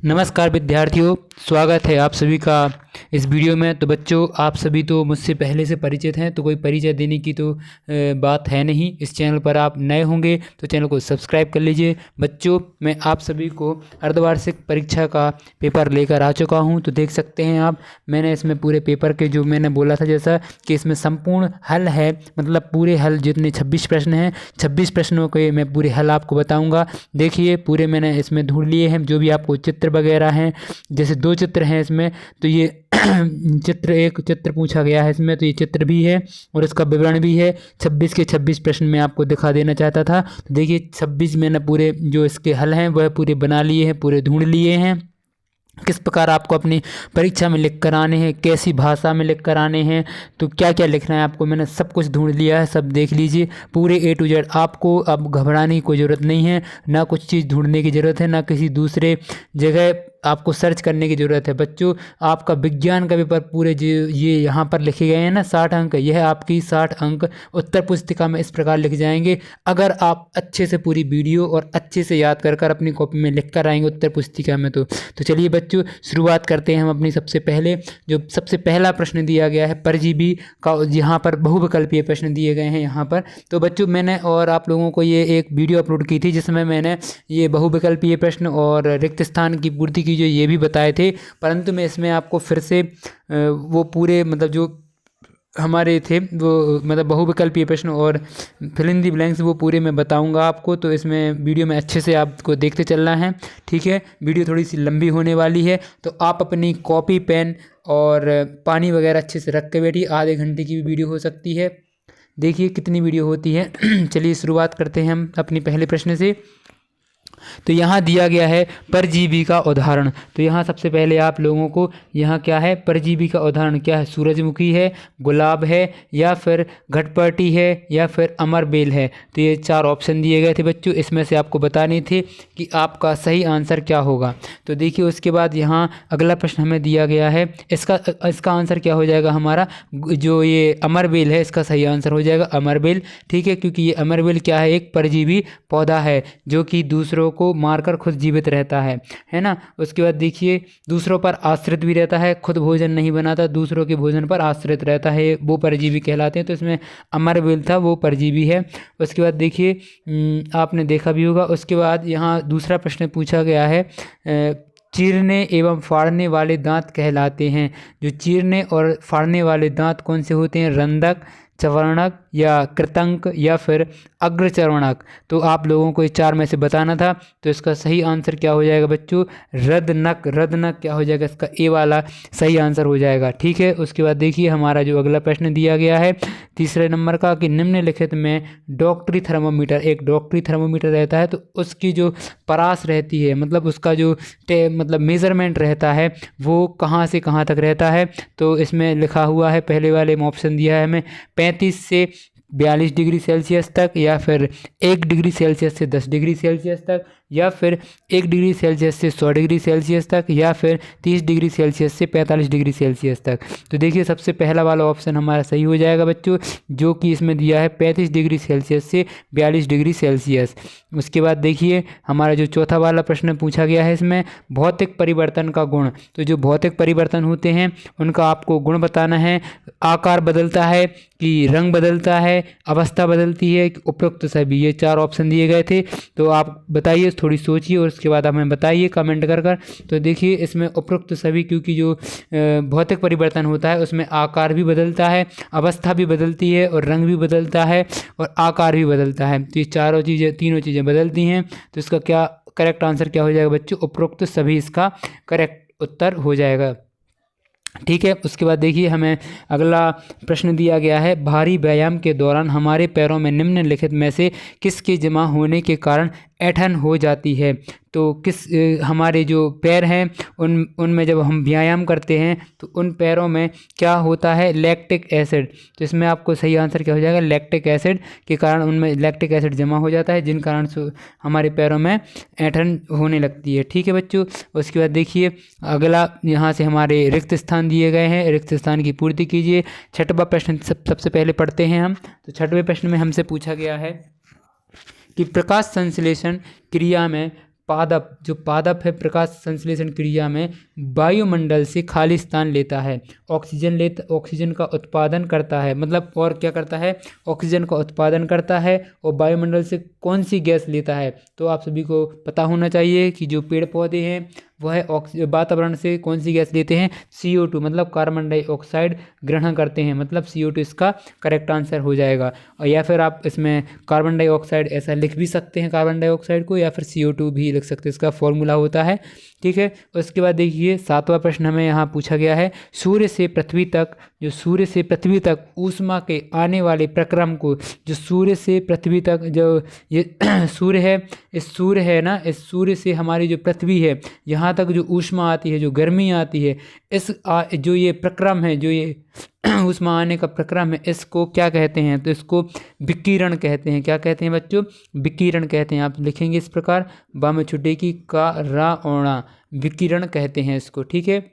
नमस्कार विद्यार्थियों, स्वागत है आप सभी का इस वीडियो में। तो बच्चों, आप सभी तो मुझसे पहले से परिचित हैं, तो कोई परिचय देने की तो बात है नहीं। इस चैनल पर आप नए होंगे तो चैनल को सब्सक्राइब कर लीजिए। बच्चों, मैं आप सभी को अर्धवार्षिक परीक्षा का पेपर लेकर आ चुका हूं। तो देख सकते हैं आप, मैंने इसमें पूरे पेपर के जो मैंने बोला था जैसा कि इसमें संपूर्ण हल है, मतलब पूरे हल जितने 26 प्रश्न हैं, 26 प्रश्नों के मैं पूरे हल आपको बताऊँगा। देखिए, पूरे मैंने इसमें ढूंढ लिए हैं। जो भी आपको चित्र वगैरह हैं, जैसे 2 चित्र हैं इसमें, तो ये एक चित्र पूछा गया है इसमें, तो ये चित्र भी है और इसका विवरण भी है। 26 के 26 प्रश्न मैं आपको दिखा देना चाहता था। तो देखिए, 26 मैंने पूरे जो इसके हल हैं वह पूरे बना लिए हैं, पूरे ढूंढ लिए हैं। किस प्रकार आपको अपनी परीक्षा में लिख कर आने हैं, कैसी भाषा में लिख कर आने हैं, तो क्या क्या लिखना है आपको, मैंने सब कुछ ढूंढ लिया है। सब देख लीजिए, पूरे A to Z। आपको अब घबराने की कोई ज़रूरत नहीं है, ना कुछ चीज़ ढूंढने की ज़रूरत है, ना किसी दूसरे जगह आपको सर्च करने की ज़रूरत है। बच्चों, आपका विज्ञान का पेपर पूरे जो ये यहाँ पर लिखे गए हैं ना 60 अंक, यह आपकी 60 अंक उत्तर पुस्तिका में इस प्रकार लिख जाएंगे। अगर आप अच्छे से पूरी वीडियो और अच्छे से याद कर अपनी कॉपी में लिख कर आएंगे उत्तर पुस्तिका में। तो चलिए बच्चों, शुरुआत करते हैं हम अपनी। सबसे पहले जो सबसे पहला प्रश्न दिया गया है परजीवी का, यहाँ पर बहुविकल्पीय प्रश्न दिए गए हैं यहाँ पर। तो बच्चों, मैंने और आप लोगों को ये एक वीडियो अपलोड की थी जिसमें मैंने ये बहुविकल्पीय प्रश्न और रिक्त स्थान की पूर्ति की जो ये भी बताए थे, परंतु मैं इसमें आपको फिर से वो पूरे मतलब जो हमारे थे वो मतलब बहुविकल्पीय प्रश्न और फिल इन दी ब्लैंक्स वो पूरे मैं बताऊंगा आपको। तो इसमें वीडियो में अच्छे से आपको देखते चलना है, ठीक है। वीडियो थोड़ी सी लंबी होने वाली है, तो आप अपनी कॉपी पेन और पानी वगैरह अच्छे से रख के बैठिए। आधे घंटे की भी वीडियो हो सकती है, देखिए कितनी वीडियो होती है। चलिए शुरुआत करते हैं हम अपने पहले प्रश्न से। तो यहाँ दिया गया है परजीवी का उदाहरण। तो यहाँ सबसे पहले आप लोगों को यहाँ क्या है, परजीवी का उदाहरण क्या है, सूरजमुखी है, गुलाब है, या फिर घटपर्टी है, या फिर अमरबेल है। तो ये 4 ऑप्शन दिए गए थे बच्चों, इसमें से आपको बताने थे कि आपका सही आंसर क्या होगा। तो देखिए, उसके बाद यहाँ अगला प्रश्न हमें दिया गया है, इसका आंसर क्या हो जाएगा हमारा, जो ये अमरबेल है इसका सही आंसर हो जाएगा अमरबेल, ठीक है। क्योंकि ये अमरबेल क्या है, एक परजीवी पौधा है जो कि दूसरों को मारकर खुद जीवित रहता है ना। उसके बाद देखिए, दूसरों पर आश्रित भी रहता है, खुद भोजन नहीं बनाता, दूसरों के भोजन पर आश्रित रहता है, वो परजीवी कहलाते हैं। तो इसमें अमरबेल था, वो परजीवी है। उसके बाद देखिए, आपने देखा भी होगा। उसके बाद यहाँ दूसरा प्रश्न पूछा गया है, चीरने एवं फाड़ने वाले दांत कहलाते हैं। जो चीरने और फाड़ने वाले दांत कौन से होते हैं, रंधक, चवर्णक या कृतंक या फिर अग्रचर्वणक। तो आप लोगों को ये 4 में से बताना था। तो इसका सही आंसर क्या हो जाएगा बच्चों, रदनक। रदनक क्या हो जाएगा, इसका ए वाला सही आंसर हो जाएगा, ठीक है। उसके बाद देखिए, हमारा जो अगला प्रश्न दिया गया है तीसरे नंबर का, कि निम्नलिखित में डॉक्टरी थर्मोमीटर, एक डॉक्टरी थर्मोमीटर रहता है, तो उसकी जो परास रहती है, मतलब उसका जो मतलब मेज़रमेंट रहता है, वो कहाँ से कहाँ तक रहता है। तो इसमें लिखा हुआ है, पहले वाले में ऑप्शन दिया है हमें 35 से 42 डिग्री सेल्सियस तक, या फिर 1 डिग्री सेल्सियस से 10 डिग्री सेल्सियस तक, या फिर 1 डिग्री सेल्सियस से 100 डिग्री सेल्सियस तक, या फिर 30 डिग्री सेल्सियस से 45 डिग्री सेल्सियस तक। तो देखिए, सबसे पहला वाला ऑप्शन हमारा सही हो जाएगा बच्चों, जो कि इसमें दिया है 35 डिग्री सेल्सियस से 42 डिग्री सेल्सियस। उसके बाद देखिए, हमारा जो चौथा वाला प्रश्न पूछा गया है इसमें भौतिक परिवर्तन का गुण। तो जो भौतिक परिवर्तन होते हैं उनका आपको गुण बताना है। आकार बदलता है कि रंग बदलता है, अवस्था बदलती है, उपयुक्त सभी, ये 4 ऑप्शन दिए गए थे। तो आप बताइए, थोड़ी सोचिए और उसके बाद हमें बताइए कमेंट कर। तो देखिए, इसमें उपयुक्त सभी, क्योंकि जो भौतिक परिवर्तन होता है उसमें आकार भी बदलता है, अवस्था भी बदलती है, और रंग भी बदलता है, और आकार भी बदलता है। तो ये तीनों चीज़ें बदलती हैं। तो इसका क्या करेक्ट आंसर क्या हो जाएगा बच्चों, उपयुक्त सभी इसका करेक्ट उत्तर हो जाएगा, ठीक है। उसके बाद देखिए, हमें अगला प्रश्न दिया गया है, भारी व्यायाम के दौरान हमारे पैरों में निम्नलिखित में से किसके जमा होने के कारण ऐंठन हो जाती है। तो हमारे जो पैर हैं उनमें जब हम व्यायाम करते हैं तो उन पैरों में क्या होता है, लैक्टिक एसिड। तो इसमें आपको सही आंसर क्या हो जाएगा, लैक्टिक एसिड के कारण उनमें लैक्टिक एसिड जमा हो जाता है, जिन कारण से हमारे पैरों में ऐंठन होने लगती है, ठीक है बच्चों। उसके बाद देखिए, अगला यहाँ से हमारे रिक्त स्थान दिए गए हैं, रिक्त स्थान की पूर्ति कीजिए। 6वां प्रश्न सबसे पहले पढ़ते हैं हम। तो 6वें प्रश्न में हमसे पूछा गया है कि प्रकाश संश्लेषण क्रिया में पादप, जो पादप है प्रकाश संश्लेषण क्रिया में वायुमंडल से खाली स्थान लेता है, ऑक्सीजन का उत्पादन करता है, मतलब और क्या करता है, ऑक्सीजन का उत्पादन करता है और वायुमंडल से कौन सी गैस लेता है। तो आप सभी को पता होना चाहिए कि जो पेड़ पौधे हैं वह वातावरण से कौन सी गैस लेते हैं, CO2 मतलब कार्बन डाइऑक्साइड ग्रहण करते हैं, मतलब CO2 इसका करेक्ट आंसर हो जाएगा। और या फिर आप इसमें कार्बन डाइऑक्साइड ऐसा लिख भी सकते हैं, कार्बन डाइऑक्साइड को, या फिर CO2 भी लिख सकते हैं, इसका फॉर्मूला होता है। ठीक है, उसके बाद देखिए 7वां प्रश्न हमें यहाँ पूछा गया है, सूर्य से पृथ्वी तक ऊष्मा के आने वाले प्रक्रम को, जो सूर्य से पृथ्वी तक जो ये सूर्य है, इस सूर्य से हमारी जो पृथ्वी है यहाँ तक जो ऊष्मा आती है, जो गर्मी आती है, जो ये प्रक्रम है, जो ये ऊष्मा आने का प्रक्रम है, इसको क्या कहते हैं, तो इसको विकिरण कहते हैं। क्या कहते हैं बच्चों, विकिरण कहते हैं। आप लिखेंगे इस प्रकार, बा में छुटे की का रा ओणा, विकिरण कहते हैं इसको। ठीक है,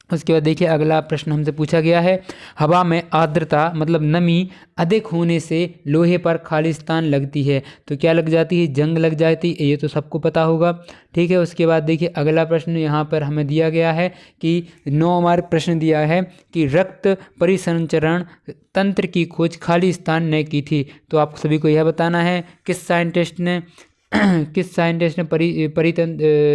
उसके बाद देखिए अगला प्रश्न हमसे पूछा गया है, हवा में आर्द्रता मतलब नमी अधिक होने से लोहे पर खालिस्तान लगती है, तो क्या लग जाती है, जंग लग जाती है, ये तो सबको पता होगा। ठीक है, उसके बाद देखिए अगला प्रश्न यहाँ पर हमें दिया गया है कि 9 मार्क प्रश्न दिया है कि रक्त परिसंचरण तंत्र की खोज खालिस्तान ने की थी। तो आप सभी को यह बताना है किस साइंटिस्ट ने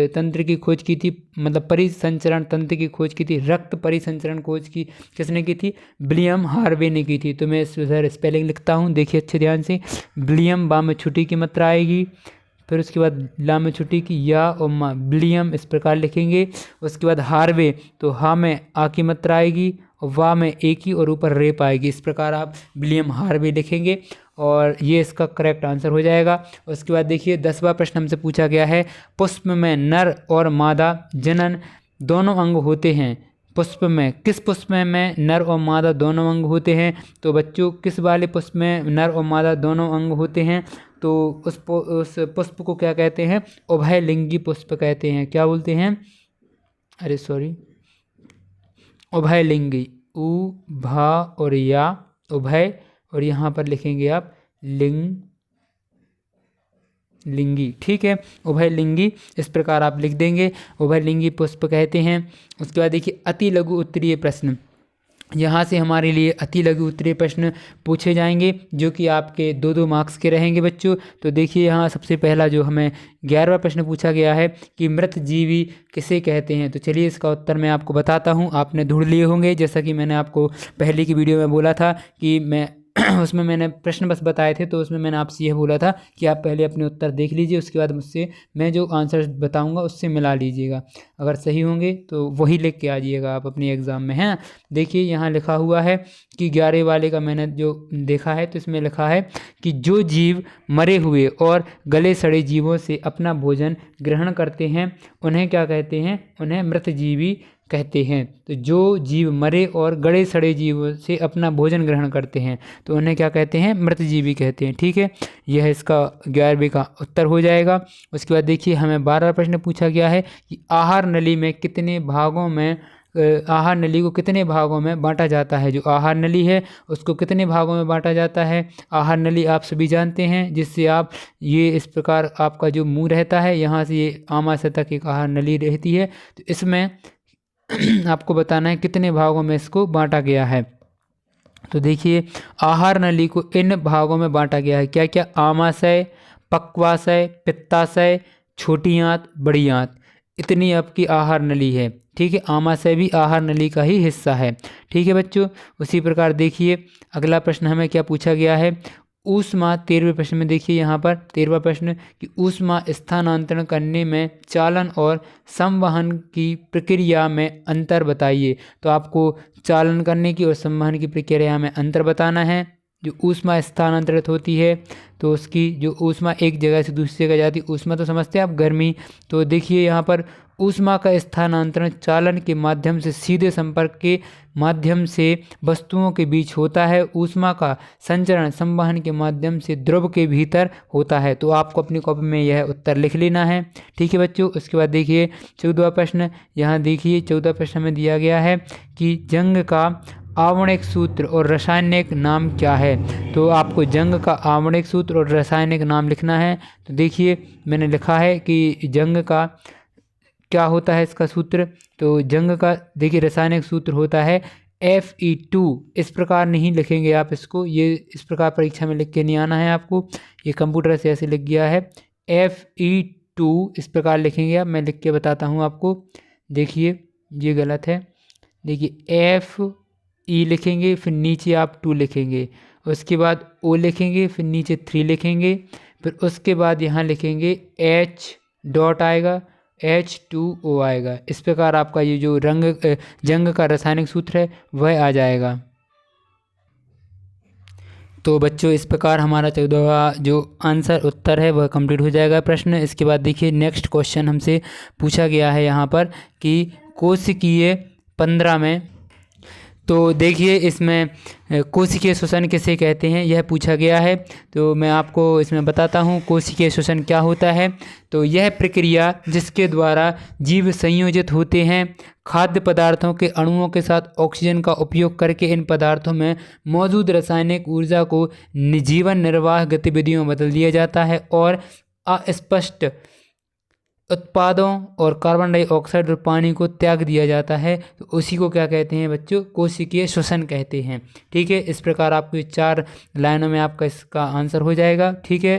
तंत्र की खोज की थी, मतलब परिसंचरण तंत्र की खोज की थी, रक्त परिसंचरण खोज की किसने की थी, विलियम हार्वे ने की थी। तो मैं इधर स्पेलिंग लिखता हूँ, देखिए अच्छे ध्यान से, विलियम बा में छुट्टी की मात्रा आएगी, फिर उसके बाद ला में छुट्टी की या और मा, विलियम इस प्रकार लिखेंगे। उसके बाद हार्वे, तो हा में आ की मात्रा आएगी और वाह में एक ही और ऊपर रेप आएगी, इस प्रकार आप विलियम हार्वे लिखेंगे और ये इसका करेक्ट आंसर हो जाएगा। उसके बाद देखिए 10वां प्रश्न हमसे पूछा गया है, पुष्प में नर और मादा जनन दोनों अंग होते हैं, किस पुष्प में नर और मादा दोनों अंग होते हैं। तो बच्चों किस वाले पुष्प में नर और मादा दोनों अंग होते हैं, तो उस पुष्प को क्या कहते हैं, उभयलिंगी पुष्प कहते हैं। क्या बोलते हैं, अरे सॉरी, उभयलिंगी, उ भा और या, उभय, और यहाँ पर लिखेंगे आप लिंगी। ठीक है, उभयलिंगी इस प्रकार आप लिख देंगे, उभयलिंगी पुष्प कहते हैं। उसके बाद देखिए अति लघु उत्तरीय प्रश्न, यहाँ से हमारे लिए अति लघु उत्तरीय प्रश्न पूछे जाएंगे जो कि आपके 2-2 मार्क्स के रहेंगे बच्चों। तो देखिए यहाँ सबसे पहला जो हमें 11वां प्रश्न पूछा गया है कि मृत जीवी किसे कहते हैं। तो चलिए इसका उत्तर मैं आपको बताता हूँ, आपने ढूंढ लिए होंगे, जैसा कि मैंने आपको पहले की वीडियो में बोला था कि मैं उसमें मैंने प्रश्न बस बताए थे, तो उसमें मैंने आपसे यह बोला था कि आप पहले अपने उत्तर देख लीजिए, उसके बाद मुझसे मैं जो आंसर बताऊंगा उससे मिला लीजिएगा, अगर सही होंगे तो वही लिख के आ जाइएगा आप अपने एग्ज़ाम में। हैं, देखिए यहाँ लिखा हुआ है कि 11 वाले का मैंने जो देखा है, तो इसमें लिखा है कि जो जीव मरे हुए और गले सड़े जीवों से अपना भोजन ग्रहण करते हैं उन्हें क्या कहते हैं, उन्हें मृतजीवी कहते हैं। तो जो जीव मरे और गले सड़े जीवों से अपना भोजन ग्रहण करते हैं तो उन्हें क्या कहते हैं, मृतजीवी कहते हैं। ठीक है, यह इसका 11वें का उत्तर हो जाएगा। उसके बाद देखिए हमें 12वां प्रश्न पूछा गया है कि आहार नली को कितने भागों में बांटा जाता है। जो आहार नली है उसको कितने भागों में बांटा जाता है। आहार नली आप सभी जानते हैं, जिससे आप ये इस प्रकार आपका जो मुंह रहता है, यहाँ से ये आमाशय तक एक आहार नली रहती है, तो इसमें आपको बताना है कितने भागों में इसको बांटा गया है। तो देखिए आहार नली को इन भागों में बांटा गया है, क्या क्या, आमाशय, पक्वाशय, पित्ताशय, छोटी आंत, बड़ी आंत, इतनी आपकी आहार नली है। ठीक है, आमाशय भी आहार नली का ही हिस्सा है। ठीक है बच्चों, उसी प्रकार देखिए अगला प्रश्न हमें क्या पूछा गया है, ऊष्मा, 13वें प्रश्न में देखिए यहाँ पर 13वां प्रश्न कि ऊष्मा स्थानांतरण करने में चालन और संवहन की प्रक्रिया में अंतर बताइए। तो आपको चालन करने की और संवहन की प्रक्रिया में अंतर बताना है। जो ऊष्मा स्थानांतरित होती है तो उसकी जो ऊष्मा एक जगह से दूसरी जगह जाती, ऊष्मा तो समझते हैं आप, गर्मी। तो देखिए यहाँ पर ऊष्मा का स्थानांतरण चालन के माध्यम से सीधे संपर्क के माध्यम से वस्तुओं के बीच होता है। ऊष्मा का संचरण संवहन के माध्यम से द्रव के भीतर होता है। तो आपको अपनी कॉपी में यह उत्तर लिख लेना है। ठीक है बच्चों, उसके बाद देखिए 14वां प्रश्न, यहाँ देखिए 14वां प्रश्न में दिया गया है कि जंग का आणविक सूत्र और रासायनिक नाम क्या है? तो आपको जंग का आणविक सूत्र और रासायनिक नाम लिखना है। तो देखिए मैंने लिखा है कि जंग का क्या होता है इसका सूत्र। तो जंग का देखिए रासायनिक सूत्र होता है Fe2। इस प्रकार नहीं लिखेंगे आप इसको, ये इस प्रकार परीक्षा में लिख के नहीं आना है आपको, ये कंप्यूटर से ऐसे लिख गया है Fe2 इस प्रकार लिखेंगे आप। मैं लिख के बताता हूँ आपको। देखिए ये गलत है। देखिए Fe लिखेंगे, फिर नीचे आप 2 लिखेंगे, उसके बाद O लिखेंगे, फिर नीचे 3 लिखेंगे, फिर उसके बाद यहाँ लिखेंगे H डॉट आएगा, H2O आएगा। इस प्रकार आपका ये जो जंग का रासायनिक सूत्र है वह आ जाएगा। तो बच्चों इस प्रकार हमारा 14वां जो आंसर उत्तर है वह कंप्लीट हो जाएगा प्रश्न। इसके बाद देखिए नेक्स्ट क्वेश्चन हमसे पूछा गया है यहाँ पर कि कोशिकीय 15 में, तो देखिए इसमें कोशिकीय श्वसन किसे कहते हैं यह पूछा गया है। तो मैं आपको इसमें बताता हूँ कोशिकीय श्वसन क्या होता है। तो यह प्रक्रिया जिसके द्वारा जीव संयोजित होते हैं, खाद्य पदार्थों के अणुओं के साथ ऑक्सीजन का उपयोग करके इन पदार्थों में मौजूद रासायनिक ऊर्जा को जीवन निर्वाह गतिविधियों में बदल दिया जाता है और अस्पष्ट उत्पादों और कार्बन डाइऑक्साइड और पानी को त्याग दिया जाता है। तो उसी को क्या कहते हैं बच्चों? कोशिकीय श्वसन कहते हैं। ठीक है, इस प्रकार आपको 4 लाइनों में आपका इसका आंसर हो जाएगा। ठीक है,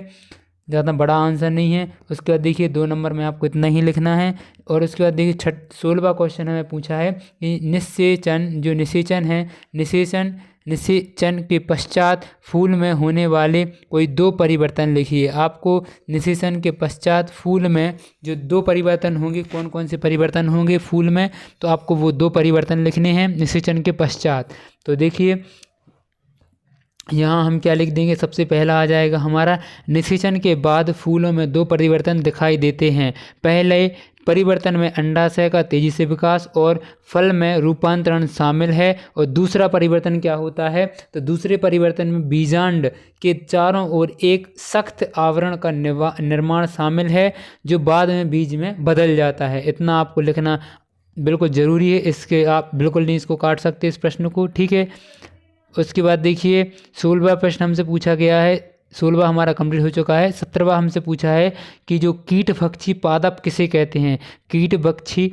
ज़्यादा बड़ा आंसर नहीं है। उसके बाद देखिए 2 नंबर में आपको इतना ही लिखना है। और उसके बाद देखिए 16वां क्वेश्चन हमें पूछा है कि निषेचन, जो निषेचन है, निषेचन के पश्चात फूल में होने वाले कोई 2 परिवर्तन लिखिए। आपको निषेचन के पश्चात फूल में जो 2 परिवर्तन होंगे, कौन कौन से परिवर्तन होंगे फूल में, तो आपको वो 2 परिवर्तन लिखने हैं निषेचन के पश्चात। तो देखिए यहाँ हम क्या लिख देंगे, सबसे पहला आ जाएगा हमारा निषेचन के बाद फूलों में 2 परिवर्तन दिखाई देते हैं। पहले परिवर्तन में अंडाशय का तेजी से विकास और फल में रूपांतरण शामिल है। और दूसरा परिवर्तन क्या होता है? तो दूसरे परिवर्तन में बीजांड के चारों ओर एक सख्त आवरण का निर्माण शामिल है जो बाद में बीज में बदल जाता है। इतना आपको लिखना बिल्कुल ज़रूरी है, इसके आप बिल्कुल नहीं इसको काट सकते इस प्रश्न को। ठीक है, उसके बाद देखिए 16वां प्रश्न हमसे पूछा गया है। 16वां हमारा कंप्लीट हो चुका है। 17वां हमसे पूछा है कि जो कीटभक्षी पादप किसे कहते हैं? कीटभक्षी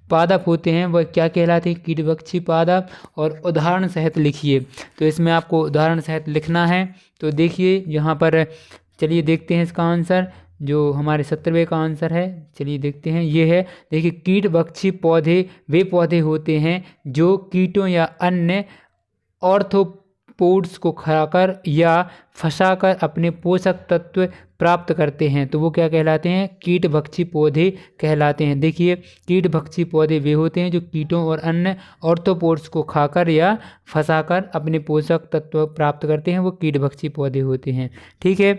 पादप होते हैं वह क्या कहलाते हैं? कीटभक्षी पादप। और उदाहरण सहित लिखिए। तो इसमें आपको उदाहरण सहित लिखना है। तो देखिए यहाँ पर चलिए देखते हैं इसका आंसर, जो हमारे 17वें का आंसर है। चलिए देखते हैं, ये है। देखिए कीटभक्षी पौधे वे पौधे होते हैं जो कीटों या अन्य ऑर्थ्रोपोड्स को खाकर या फंसाकर अपने पोषक तत्व प्राप्त करते हैं। तो वो क्या कहलाते हैं? कीटभक्षी पौधे कहलाते हैं। देखिए कीटभक्षी पौधे वे होते हैं जो कीटों और अन्य ऑर्थ्रोपोड्स को खाकर या फंसाकर अपने पोषक तत्व प्राप्त करते हैं, वो कीटभक्षी पौधे होते हैं। ठीक है,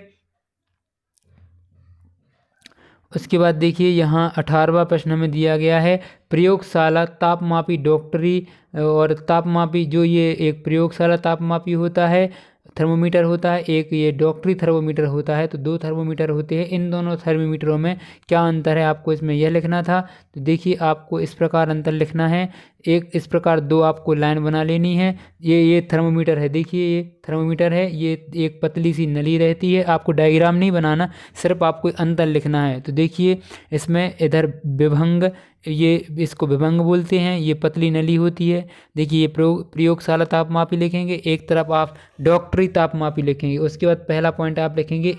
उसके बाद देखिए यहाँ 18वां प्रश्न हमें दिया गया है, प्रयोगशाला तापमापी डॉक्टरी और तापमापी, जो ये एक प्रयोगशाला तापमापी होता है, थर्मोमीटर होता है, एक ये डॉक्टरी थर्मोमीटर होता है। तो 2 थर्मोमीटर होते हैं। इन दोनों थर्मोमीटरों में क्या अंतर है आपको इसमें यह लिखना था। तो देखिए आपको इस प्रकार अंतर लिखना है। एक इस प्रकार 2 आपको लाइन बना लेनी है। ये थर्मोमीटर है, देखिए ये थर्मोमीटर है, ये एक पतली सी नली रहती है। आपको डायग्राम नहीं बनाना, सिर्फ आपको अंतर लिखना है। तो देखिए इसमें इधर विभंग, ये इसको विभंग बोलते हैं, ये पतली नली होती है। देखिए ये प्रयोगशाला तापमापी लिखेंगे, एक तरफ आप डॉक्टरी तापमापी लिखेंगे। उसके बाद पहला पॉइंट आप लिखेंगे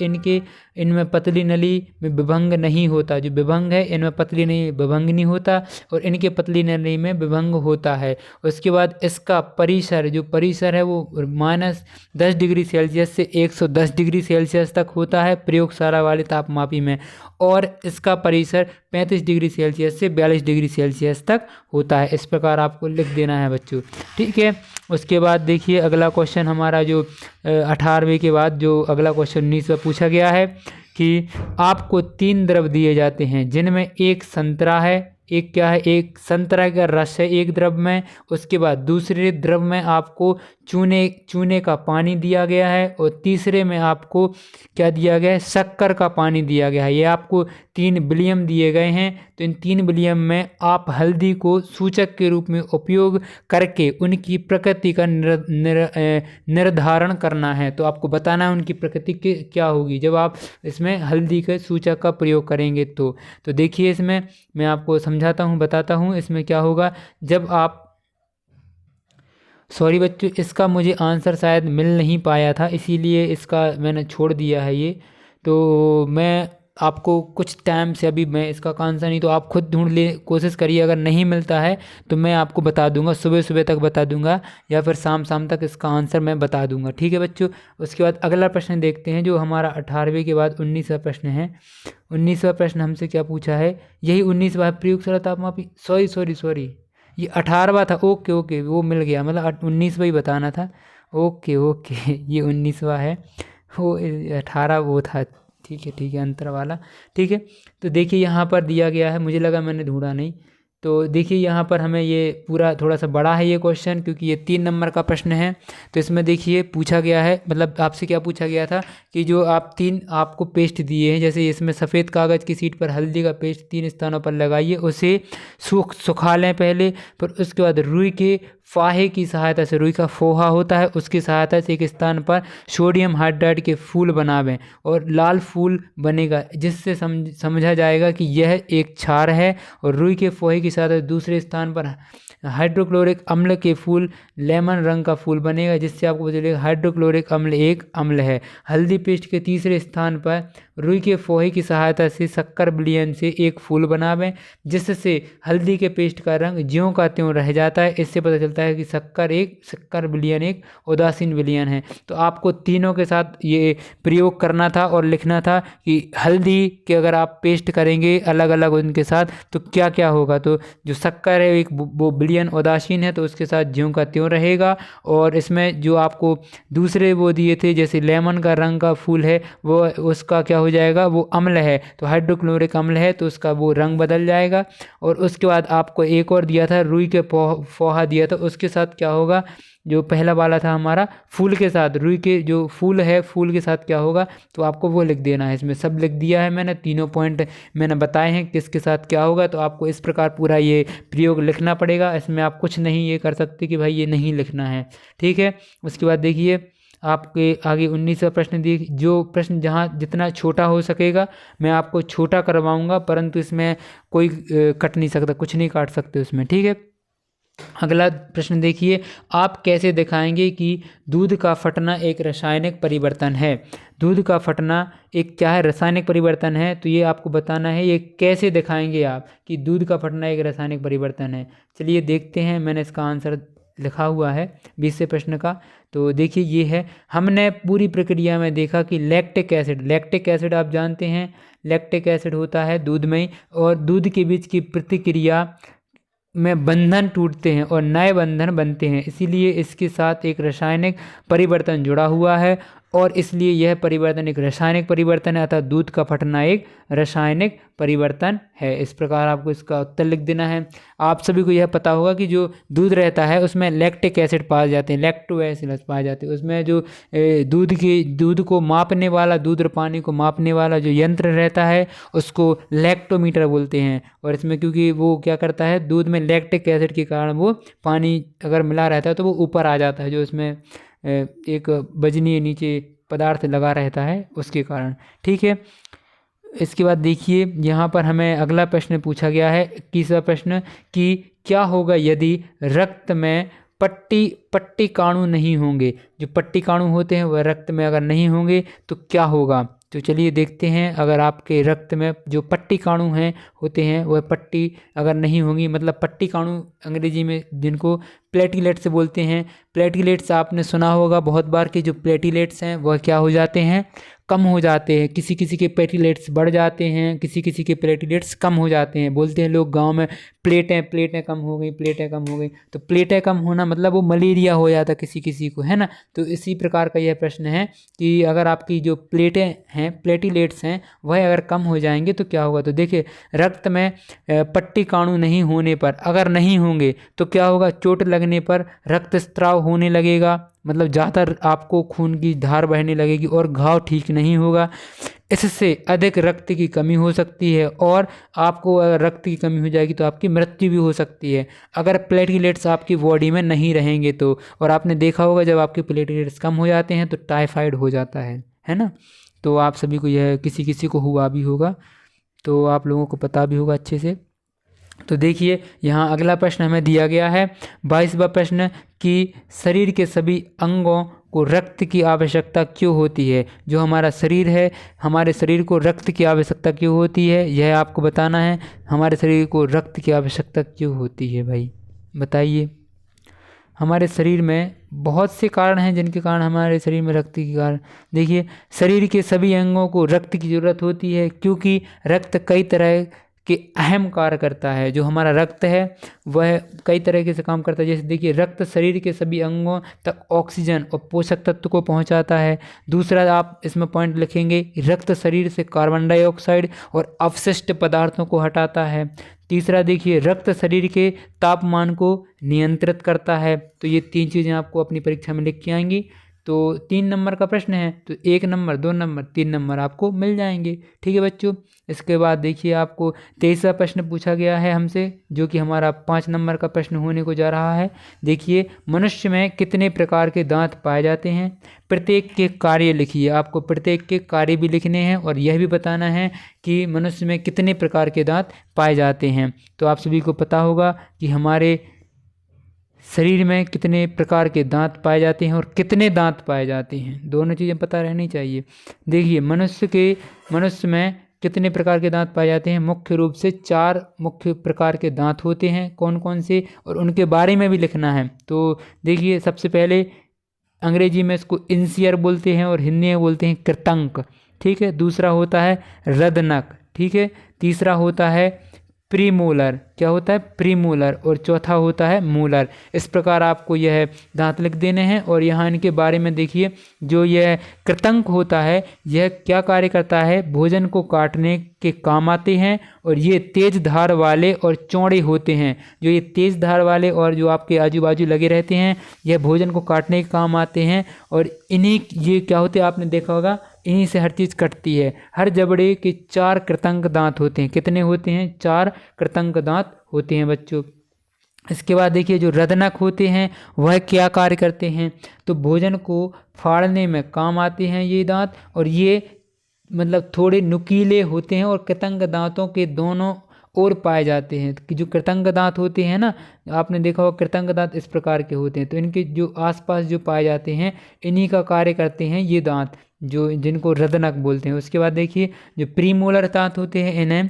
इनमें पतली नली में विभंग नहीं होता। जो विभंग है इनमें पतली नहीं विभंग नहीं होता, और इनके पतली नली में विभंग होता है। उसके बाद इसका परिसर, जो परिसर है वो -10 डिग्री सेल्सियस से 110 डिग्री सेल्सियस तक होता है प्रयोगशाला वाले तापमापी में, और इसका परिसर 35 डिग्री सेल्सियस से 42 डिग्री सेल्सियस तक होता है। इस प्रकार आपको लिख देना है बच्चों। ठीक है, उसके बाद देखिए अगला क्वेश्चन हमारा जो 18वें के बाद जो अगला क्वेश्चन 19वां पूछा गया है कि आपको 3 द्रव दिए जाते हैं जिनमें एक संतरा है, एक क्या है, एक संतरा का रस है एक द्रव में, उसके बाद दूसरे द्रव में आपको चूने का पानी दिया गया है, और तीसरे में आपको क्या दिया गया है, शक्कर का पानी दिया गया है। ये आपको 3 विलियम दिए गए हैं। तो इन 3 विलियम में आप हल्दी को सूचक के रूप में उपयोग करके उनकी प्रकृति का निर्धारण करना है। तो आपको बताना है उनकी प्रकृति क्या होगी जब आप इसमें हल्दी के सूचक का प्रयोग करेंगे। तो देखिए, इसमें मैं आपको समझाता हूँ, बताता हूँ इसमें क्या होगा। जब आप, सॉरी बच्चों, इसका मुझे आंसर शायद मिल नहीं पाया था, इसीलिए इसका मैंने छोड़ दिया है ये। तो मैं आपको कुछ टाइम से, अभी मैं इसका आंसर नहीं, तो आप खुद ढूंढ ले, कोशिश करिए। अगर नहीं मिलता है तो मैं आपको बता दूंगा, सुबह सुबह तक बता दूंगा, या फिर शाम शाम तक इसका आंसर मैं बता दूंगा। ठीक है बच्चों। उसके बाद अगला प्रश्न देखते हैं, जो हमारा 18वें के बाद 19वां प्रश्न है। 19वां प्रश्न हमसे क्या पूछा है, यही 19वां प्रयोगशाला तापमापी, सॉरी ये 18वां था। ओके, वो मिल गया, मतलब 19वां ही बताना था। ओके ये 19वां है, वो 18 वो था। ठीक है, अंतर वाला। ठीक है। तो देखिए यहाँ पर दिया गया है, मुझे लगा मैंने ढूंढा नहीं। तो देखिए यहाँ पर हमें ये पूरा थोड़ा सा बड़ा है ये क्वेश्चन, क्योंकि ये 3 नंबर का प्रश्न है। तो इसमें देखिए पूछा गया है, मतलब आपसे क्या पूछा गया था कि जो आप 3 आपको पेस्ट दिए हैं, जैसे इसमें सफ़ेद कागज़ की शीट पर हल्दी का पेस्ट 3 स्थानों पर लगाइए, उसे सुखा लें पहले, फिर उसके बाद रुई के फाहे की सहायता से, रुई का फोहा होता है उसकी सहायता से एक स्थान पर सोडियम हाइड्राइड के फूल बनावें, और लाल फूल बनेगा, जिससे समझा जाएगा कि यह एक क्षार है। और रुई के फोहे की सहायता से दूसरे स्थान पर हाइड्रोक्लोरिक अम्ल के फूल, लेमन रंग का फूल बनेगा, जिससे आपको पता चलेगा हाइड्रोक्लोरिक अम्ल एक अम्ल है। हल्दी पेस्ट के तीसरे स्थान पर रुई के फोहे की सहायता से शक्कर विलयन से एक फूल बनावें, जिससे हल्दी के पेस्ट का रंग ज्यों का त्यों रह जाता है। इससे पता चलता है कि शक्कर विलयन एक उदासीन विलयन है। तो आपको तीनों के साथ ये प्रयोग करना था और लिखना था कि हल्दी के अगर आप पेस्ट करेंगे अलग अलग उनके साथ तो क्या क्या होगा। तो जो शक्कर है एक वो विलयन उदासीन है, तो उसके साथ ज्यों का त्यों रहेगा। और इसमें जो आपको दूसरे वो दिए थे, जैसे लेमन का रंग का फूल है, वो उसका क्या हो जाएगा, वो अम्ल है, तो हाइड्रोक्लोरिक अम्ल है, तो उसका वो रंग बदल जाएगा। और उसके बाद आपको एक और दिया था, रुई के फोहा दिया था, उसके साथ क्या होगा, जो पहला वाला था हमारा फूल के साथ, रुई के जो फूल है फूल के साथ क्या होगा, तो आपको वो लिख देना है। इसमें सब लिख दिया है मैंने, तीनों पॉइंट मैंने बताए हैं किसके साथ क्या होगा। तो आपको इस प्रकार पूरा ये प्रयोग लिखना पड़ेगा, इसमें आप कुछ नहीं ये कर सकते कि भाई ये नहीं लिखना है। ठीक है। उसके बाद देखिए आपके आगे 19वां प्रश्न दिए, जो प्रश्न जहाँ जितना छोटा हो सकेगा मैं आपको छोटा करवाऊंगा, परंतु इसमें कोई कट नहीं सकता, कुछ नहीं काट सकते उसमें। ठीक है। अगला प्रश्न देखिए, आप कैसे दिखाएंगे कि दूध का फटना एक रासायनिक परिवर्तन है। दूध का फटना एक क्या है, रासायनिक परिवर्तन है। तो ये आपको बताना है, ये कैसे दिखाएंगे आप कि दूध का फटना एक रासायनिक परिवर्तन है। चलिए देखते हैं, मैंने इसका आंसर लिखा हुआ है 20वें प्रश्न का। तो देखिए ये है, हमने पूरी प्रक्रिया में देखा कि लैक्टिक एसिड आप जानते हैं, लैक्टिक एसिड होता है दूध में, और दूध के बीच की प्रतिक्रिया में बंधन टूटते हैं और नए बंधन बनते हैं, इसीलिए इसके साथ एक रासायनिक परिवर्तन जुड़ा हुआ है, और इसलिए यह परिवर्तन एक रासायनिक परिवर्तन है, अर्थात दूध का फटना एक रासायनिक परिवर्तन है। इस प्रकार आपको इसका उत्तर लिख देना है। आप सभी को यह पता होगा कि जो दूध रहता है उसमें लैक्टिक एसिड पाए जाते हैं, लैक्टोबैसिलस पाए जाते हैं। उसमें जो दूध को मापने वाला, दूध और पानी को मापने वाला जो यंत्र रहता है उसको लैक्टोमीटर बोलते हैं। और इसमें क्योंकि वो क्या करता है, दूध में लैक्टिक एसिड के कारण वो पानी अगर मिला रहता है तो वो ऊपर आ जाता है, जो इसमें एक वजनीय नीचे पदार्थ लगा रहता है उसके कारण। ठीक है। इसके बाद देखिए यहाँ पर हमें अगला प्रश्न पूछा गया है, 21वां प्रश्न, कि क्या होगा यदि रक्त में पट्टी काणु नहीं होंगे। जो पट्टी काणु होते हैं वह रक्त में अगर नहीं होंगे तो क्या होगा। तो चलिए देखते हैं, अगर आपके रक्त में जो पट्टी काणु हैं होते हैं वह पट्टी अगर नहीं होंगी, मतलब पट्टी काणु अंग्रेजी में जिनको प्लेटलेट से बोलते हैं, प्लेटलेट्स आपने सुना होगा बहुत बार कि जो प्लेटलेट्स हैं वह क्या हो जाते हैं, कम हो जाते हैं। किसी किसी के प्लेटलेट्स बढ़ जाते हैं, किसी किसी के प्लेटलेट्स कम हो जाते हैं। बोलते हैं लोग गांव में, प्लेटें कम हो गई, प्लेटें कम हो गई। तो प्लेटें कम होना मतलब वो मलेरिया हो जाता किसी किसी को, है ना। तो इसी प्रकार का यह प्रश्न है कि अगर आपकी जो प्लेटें हैं, प्लेटलेट्स हैं, वह अगर कम हो जाएंगे तो क्या होगा। तो देखिए, रक्त में पट्टिकाणु नहीं होने पर, अगर नहीं होंगे तो क्या होगा, चोट लगने पर रक्तस्राव होने लगेगा, मतलब ज़्यादा आपको खून की धार बहने लगेगी और घाव ठीक नहीं होगा। इससे अधिक रक्त की कमी हो सकती है और आपको अगर रक्त की कमी हो जाएगी तो आपकी मृत्यु भी हो सकती है, अगर प्लेटलेट्स आपकी बॉडी में नहीं रहेंगे तो। और आपने देखा होगा जब आपके प्लेटलेट्स कम हो जाते हैं तो टाइफाइड हो जाता है ना। तो आप सभी को यह किसी किसी को हुआ भी होगा, तो आप लोगों को पता भी होगा अच्छे से। तो देखिए यहाँ अगला प्रश्न हमें दिया गया है 22वां प्रश्न कि शरीर के सभी अंगों को रक्त की आवश्यकता क्यों होती है। जो हमारा शरीर है, हमारे शरीर को रक्त की आवश्यकता क्यों होती है, यह आपको बताना है। हमारे शरीर को रक्त की आवश्यकता क्यों होती है भाई, बताइए। हमारे शरीर में बहुत से कारण हैं जिनके कारण हमारे शरीर में रक्त की कारण, देखिए, शरीर के सभी अंगों को रक्त की ज़रूरत होती है क्योंकि रक्त कई तरह के अहम कार्य करता है। जो हमारा रक्त है वह कई तरीके से काम करता है। जैसे देखिए, रक्त शरीर के सभी अंगों तक ऑक्सीजन और पोषक तत्व को पहुंचाता है। दूसरा आप इसमें पॉइंट लिखेंगे, रक्त शरीर से कार्बन डाइऑक्साइड और अपशिष्ट पदार्थों को हटाता है। तीसरा देखिए, रक्त शरीर के तापमान को नियंत्रित करता है। तो ये 3 चीज़ें आपको अपनी परीक्षा में लिख के आएंगी। तो 3 नंबर का प्रश्न है तो 1 नंबर, 2 नंबर, 3 नंबर आपको मिल जाएंगे। ठीक है बच्चों। इसके बाद देखिए आपको 23वां प्रश्न पूछा गया है हमसे, जो कि हमारा 5 नंबर का प्रश्न होने को जा रहा है। देखिए, मनुष्य में कितने प्रकार के दांत पाए जाते हैं, प्रत्येक के कार्य लिखिए। आपको प्रत्येक के कार्य भी लिखने हैं और यह भी बताना है कि मनुष्य में कितने प्रकार के दांत पाए जाते हैं। तो आप सभी को पता होगा कि हमारे शरीर में कितने प्रकार के दांत पाए जाते हैं और कितने दांत पाए जाते हैं, दोनों चीज़ें पता रहनी चाहिए। देखिए, मनुष्य में कितने प्रकार के दांत पाए जाते हैं, मुख्य रूप से 4 मुख्य प्रकार के दांत होते हैं। कौन कौन से, और उनके बारे में भी लिखना है। तो देखिए, सबसे पहले अंग्रेजी में इसको इंसियर बोलते हैं और हिंदी में बोलते हैं कृतंक। ठीक है। दूसरा होता है रदनक। ठीक है। तीसरा होता है प्रीमोलर, क्या होता है, प्रीमोलर। और चौथा होता है मोलर। इस प्रकार आपको यह दांत लिख देने हैं। और यहाँ इनके बारे में देखिए, जो यह कृतंक होता है यह क्या कार्य करता है, भोजन को काटने के काम आते हैं और ये तेज धार वाले और चौड़े होते हैं। जो ये तेज धार वाले और जो आपके आजू बाजू लगे रहते हैं, यह भोजन को काटने के काम आते हैं। और इन्हीं ये क्या होते हैं, आपने देखा होगा, इन्हीं से हर चीज़ कटती है। हर जबड़े के 4 कृतंक दांत होते हैं। कितने होते हैं, 4 कृतंक दांत होते हैं बच्चों। इसके बाद देखिए, जो रदनक होते हैं वह क्या कार्य करते हैं, तो भोजन को फाड़ने में काम आते हैं ये दांत। और ये मतलब थोड़े नुकीले होते हैं और कृतंक दांतों के दोनों ओर पाए जाते हैं। कि जो कृतंक दांत होते हैं ना, आपने देखा होगा कृतंक दांत इस प्रकार के होते हैं। तो इनके जो आसपास जो पाए जाते हैं, इन्हीं का कार्य करते हैं ये दांत, जो जिनको रदनक बोलते हैं। उसके बाद देखिए, जो प्रीमोलर दांत होते हैं इन्हें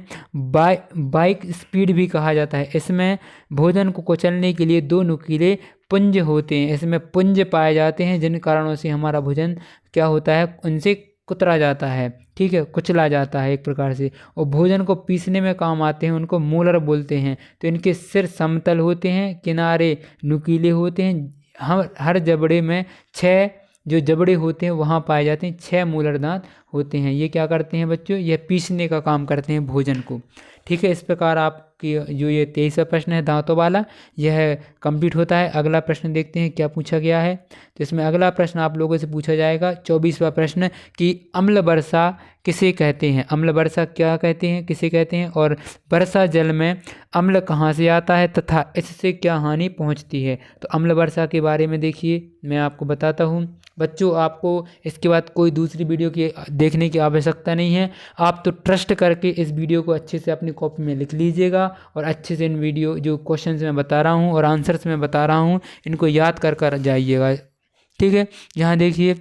बाइक स्पीड भी कहा जाता है। इसमें भोजन को कुचलने के लिए 2 नुकीले पुंज होते हैं। इसमें पुंज पाए जाते हैं जिन कारणों से हमारा भोजन क्या होता है, उनसे कुतरा जाता है। ठीक है, कुचला जाता है एक प्रकार से। और भोजन को पीसने में काम आते हैं, उनको मोलर बोलते हैं। तो इनके सिर समतल होते हैं, किनारे नुकीले होते हैं। हर जबड़े में 6 जो जबड़े होते हैं वहाँ पाए जाते हैं। 6 मोलर दांत होते हैं। ये क्या करते हैं बच्चों, यह पीसने का काम करते हैं भोजन को। ठीक है। इस प्रकार आपकी जो ये 23वां प्रश्न है दांतों वाला, यह कंप्लीट होता है। अगला प्रश्न देखते हैं क्या पूछा गया है। तो इसमें अगला प्रश्न आप लोगों से पूछा जाएगा 24वां प्रश्न कि अम्ल वर्षा किसे कहते हैं। अम्ल वर्षा क्या कहते हैं, किसे कहते हैं, और वर्षा जल में अम्ल कहाँ से आता है तथा इससे क्या हानि पहुँचती है। तो अम्ल वर्षा के बारे में देखिए मैं आपको बताता हूँ बच्चों। आपको इसके बाद कोई दूसरी वीडियो की देखने की आवश्यकता नहीं है। आप तो ट्रस्ट करके इस वीडियो को अच्छे से अपनी कॉपी में लिख लीजिएगा और अच्छे से इन वीडियो जो क्वेश्चंस मैं बता रहा हूँ और आंसर्स मैं बता रहा हूँ, इनको याद कर जाइएगा। ठीक है। यहाँ देखिए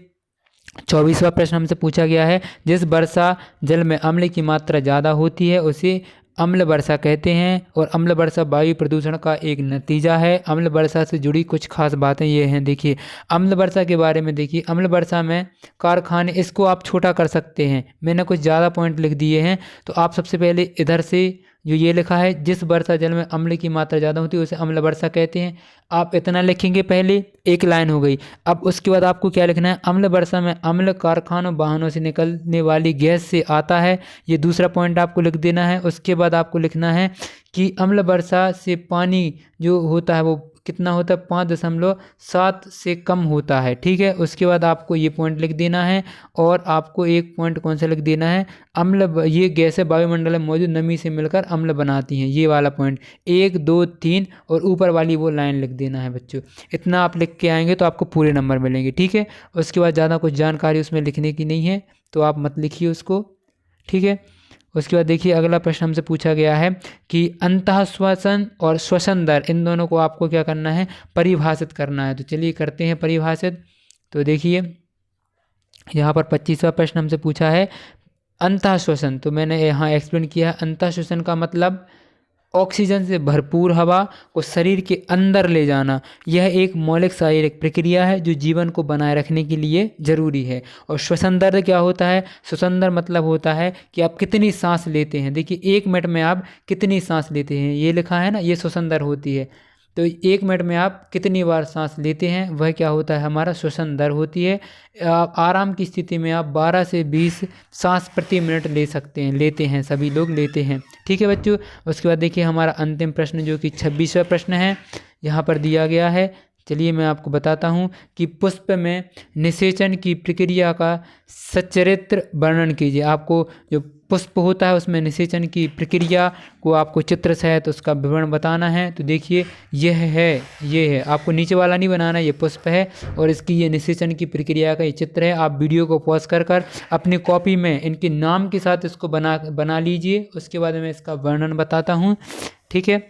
24वां प्रश्न हमसे पूछा गया है, जिस वर्षा जल में अम्ल की मात्रा ज़्यादा होती है उसे अम्ल वर्षा कहते हैं। और अम्ल वर्षा वायु प्रदूषण का एक नतीजा है। अम्ल वर्षा से जुड़ी कुछ खास बातें ये हैं। देखिए अम्ल वर्षा के बारे में, देखिए अम्ल वर्षा में कारखाने, इसको आप छोटा कर सकते हैं, मैंने कुछ ज़्यादा पॉइंट लिख दिए हैं। तो आप सबसे पहले इधर से जो ये लिखा है, जिस वर्षा जल में अम्ल की मात्रा ज़्यादा होती है उसे अम्ल वर्षा कहते हैं। आप इतना लिखेंगे, पहले एक लाइन हो गई। अब उसके बाद आपको क्या लिखना है, अम्ल वर्षा में अम्ल कारखानों वाहनों से निकलने वाली गैस से आता है, ये दूसरा पॉइंट आपको लिख देना है। उसके बाद आपको लिखना है कि अम्ल वर्षा से पानी जो होता है वो कितना होता है, 5.7 से कम होता है, ठीक है। उसके बाद आपको ये पॉइंट लिख देना है। और आपको एक पॉइंट कौन सा लिख देना है, ये गैसें वायुमंडल में मौजूद नमी से मिलकर अम्ल बनाती हैं, ये वाला पॉइंट 1 2 3 और ऊपर वाली वो लाइन लिख देना है बच्चों। इतना आप लिख के आएंगे तो आपको पूरे नंबर मिलेंगे, ठीक है। उसके बाद ज़्यादा कुछ जानकारी उसमें लिखने की नहीं है, तो आप मत लिखिए उसको, ठीक है। उसके बाद देखिए अगला प्रश्न हमसे पूछा गया है कि अंतः श्वसन और श्वसन दर, इन दोनों को आपको क्या करना है, परिभाषित करना है। तो चलिए करते हैं परिभाषित। तो देखिए यहाँ पर 25वां प्रश्न हमसे पूछा है अंतः श्वसन। तो मैंने यहाँ एक्सप्लेन किया है, अंतः श्वसन का मतलब ऑक्सीजन से भरपूर हवा को शरीर के अंदर ले जाना। यह एक मौलिक शारीरिक प्रक्रिया है जो जीवन को बनाए रखने के लिए जरूरी है। और श्वसन दर क्या होता है, श्वसन दर मतलब होता है कि आप कितनी सांस लेते हैं। देखिए 1 मिनट में आप कितनी सांस लेते हैं, ये लिखा है ना, ये श्वसन दर होती है। तो 1 मिनट में आप कितनी बार सांस लेते हैं, वह क्या होता है, हमारा श्वसन दर होती है। आराम की स्थिति में आप 12 से 20 सांस प्रति मिनट ले सकते हैं, लेते हैं, सभी लोग लेते हैं, ठीक है बच्चों। उसके बाद देखिए हमारा अंतिम प्रश्न जो कि 26वां प्रश्न है, यहाँ पर दिया गया है। चलिए मैं आपको बताता हूँ कि पुष्प में निषेचन की प्रक्रिया का सच्चरित्र वर्णन कीजिए। आपको जो पुष्प होता है उसमें निषेचन की प्रक्रिया को आपको चित्र सहित उसका विवरण बताना है। तो देखिए ये है, आपको नीचे वाला नहीं बनाना, ये पुष्प है और इसकी ये निषेचन की प्रक्रिया का ये चित्र है। आप वीडियो को पॉज कर अपनी कॉपी में इनके नाम के साथ इसको बना लीजिए। उसके बाद मैं इसका वर्णन बताता हूँ, ठीक है।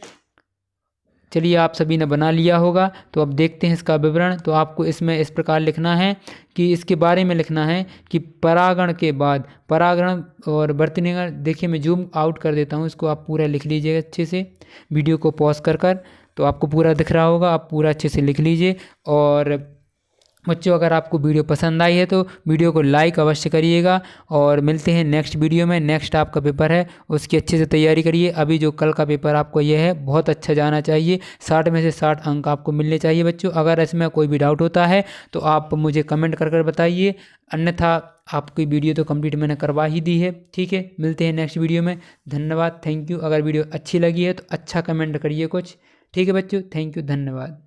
चलिए आप सभी ने बना लिया होगा, तो अब देखते हैं इसका विवरण। तो आपको इसमें इस प्रकार लिखना है कि इसके बारे में लिखना है कि परागण के बाद, परागण और वर्तनीकरण, देखिए मैं जूम आउट कर देता हूँ, इसको आप पूरा लिख लीजिएगा अच्छे से, वीडियो को पॉज कर तो आपको पूरा दिख रहा होगा, आप पूरा अच्छे से लिख लीजिए। और बच्चों अगर आपको वीडियो पसंद आई है तो वीडियो को लाइक अवश्य करिएगा। और मिलते हैं नेक्स्ट वीडियो में। नेक्स्ट आपका पेपर है, उसकी अच्छे से तैयारी करिए। अभी जो कल का पेपर आपको ये है बहुत अच्छा जाना चाहिए, 60 में से 60 अंक आपको मिलने चाहिए बच्चों। अगर इसमें कोई भी डाउट होता है तो आप मुझे कमेंट कर बताइए, अन्यथा आपकी वीडियो तो कंप्लीट मैंने करवा ही दी है, ठीक है। मिलते हैं नेक्स्ट वीडियो में, धन्यवाद, थैंक यू। अगर वीडियो अच्छी लगी है तो अच्छा कमेंट करिए कुछ, ठीक है बच्चों, थैंक यू, धन्यवाद।